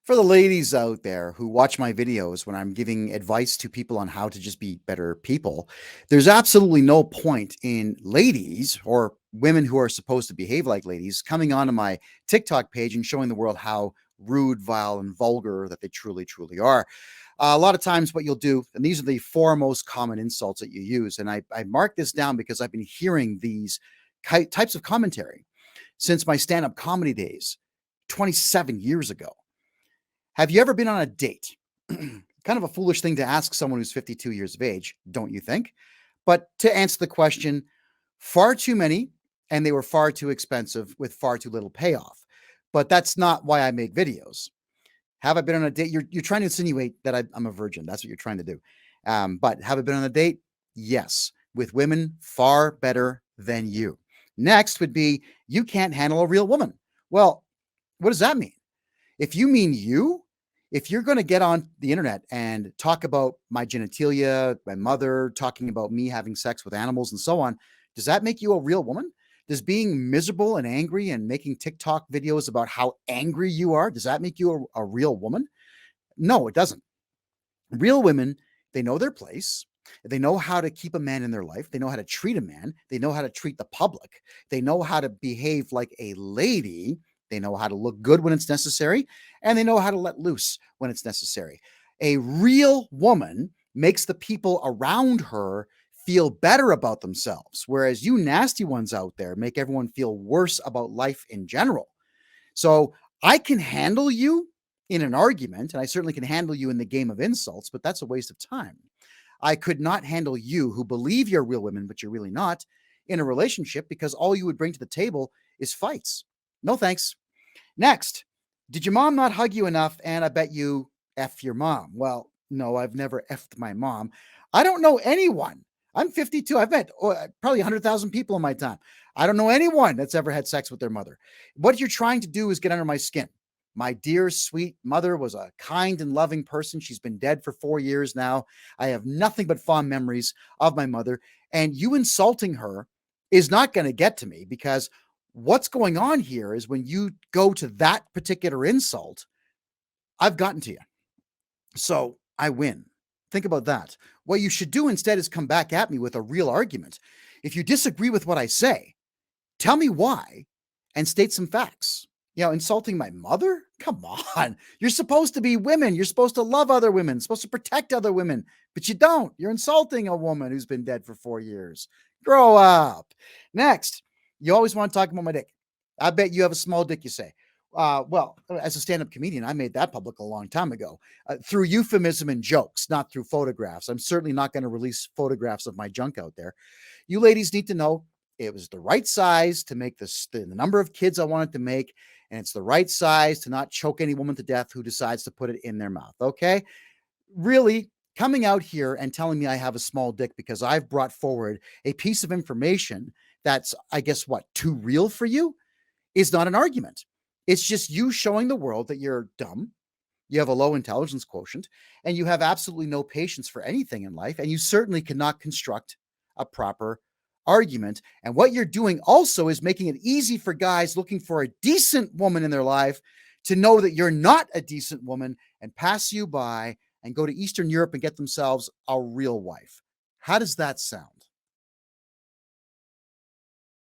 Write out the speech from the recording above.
For the ladies out there who watch my videos when I'm giving advice to people on how to just be better people, there's absolutely no point in ladies or women who are supposed to behave like ladies coming onto my TikTok page and showing the world how rude, vile, and vulgar that they truly, truly are. A lot of times, what you'll do, and these are the four most common insults that you use, and I mark this down because I've been hearing these types of commentary since my stand up comedy days 27 years ago. Have you ever been on a date? Kind of a foolish thing to ask someone who's 52 years of age, don't you think? But to answer the question, far too many, and they were far too expensive with far too little payoff. But that's not why I make videos. Have I been on a date? You're trying to insinuate that I'm a virgin. That's what you're trying to do. But have I been on a date? Yes, with women far better than you. Next would be you can't handle a real woman. Well, what does that mean? If you mean you, if you're going to get on the internet and talk about my genitalia, my mother, talking about me having sex with animals and so on, does that make you a real woman? Does being miserable and angry and making TikTok videos about how angry you are, does that make you a real woman? No, it doesn't. Real women, they know their place. They know how to keep a man in their life. They know how to treat a man. They know how to treat the public. They know how to behave like a lady. They know how to look good when it's necessary, and they know how to let loose when it's necessary. A real woman makes the people around her feel better about themselves, whereas you nasty ones out there make everyone feel worse about life in general. So I can handle you in an argument, and I certainly can handle you in the game of insults, but that's a waste of time. I could not handle you who believe you're real women, but you're really not, in a relationship because all you would bring to the table is fights. No thanks. Next, did your mom not hug you enough? And I bet you F your mom. Well, no, I've never F'd my mom. I don't know anyone. I'm 52. I've met probably 100,000 people in my time. I don't know anyone that's ever had sex with their mother. What you're trying to do is get under my skin. My dear, sweet mother was a kind and loving person. She's been dead for 4 years now. I have nothing but fond memories of my mother. And you insulting her is not going to get to me because what's going on here is when you go to that particular insult, I've gotten to you. So I win. Think about that. What you should do instead is come back at me with a real argument. If you disagree with what I say, tell me why and state some facts. Insulting my mother? Come on. You're supposed to be women. You're supposed to love other women, supposed to protect other women, but you don't. You're insulting a woman who's been dead for 4 years. Grow up. Next, you always want to talk about my dick. I bet you have a small dick, you say. Well, as a stand-up comedian, I made that public a long time ago through euphemism and jokes, not through photographs. I'm certainly not going to release photographs of my junk out there. You ladies need to know it was the right size to make the number of kids I wanted to make, and it's the right size to not choke any woman to death who decides to put it in their mouth, okay? Really, coming out here and telling me I have a small dick because I've brought forward a piece of information that's, I guess, too real for you is not an argument. It's just you showing the world that you're dumb, you have a low intelligence quotient, and you have absolutely no patience for anything in life, and you certainly cannot construct a proper argument. And what you're doing also is making it easy for guys looking for a decent woman in their life to know that you're not a decent woman and pass you by and go to Eastern Europe and get themselves a real wife. How does that sound?